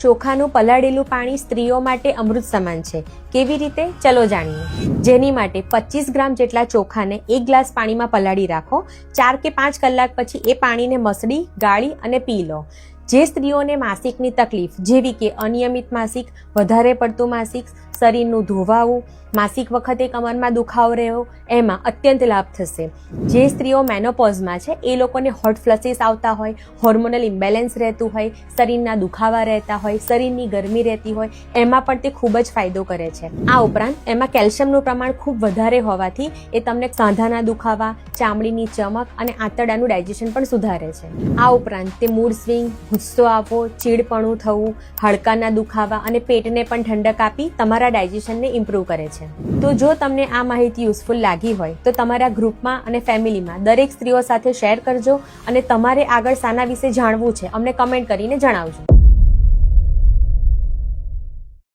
ચોખાનું પલાળેલું પાણી સ્ત્રીઓ માટે અમૃત સમાન છે. કેવી રીતે? ચલો જાણીએ. જેની માટે 25 ગ્રામ જેટલા ચોખાને 1 ગ્લાસ પાણીમાં પલાળી રાખો. 4 કે 5 કલાક પછી એ પાણીને મસળી, ગાળી અને પી લો. જે સ્ત્રીઓને માસિકની તકલીફ જેવી કે અનિયમિત માસિક, વધારે પડતું માસિક, શરીરનું ધોવાવું, માસિક વખતે કમરમાં દુખાવો રહેવો, એમાં અત્યંત લાભ થશે. જે સ્ત્રીઓ મેનોપોઝમાં છે એ લોકોને હોટ ફ્લસીસ આવતા હોય, હોર્મોનલ ઇમ્બેલેન્સ રહેતું હોય, શરીરના દુખાવા રહેતા હોય, શરીરની ગરમી રહેતી હોય, એમાં પણ તે ખૂબ જ ફાયદો કરે છે. આ ઉપરાંત એમાં કેલ્શિયમનું પ્રમાણ ખૂબ વધારે હોવાથી એ તમને સાંધાના દુખાવા, ચામડીની ચમક અને આંતરડાનું ડાયજેશન પણ સુધારે છે. આ ઉપરાંત તે મૂડ સ્વિંગ, ગુસ્સો આવવો, ચીડપણું થવું, હાડકાના દુખાવા અને પેટને પણ ઠંડક આપી તમારા ડાયજેશનને ઇમ્પ્રૂવ કરે છે. તો જો તમને આ માહિતી યુઝફુલ લાગી હોય તો તમારા ગ્રુપમાં અને ફેમિલીમાં દરેક સ્ત્રીઓ સાથે શેર કરજો અને તમારે આગળ શાના વિશે જાણવું છે અમને કમેન્ટ કરીને જણાવજો.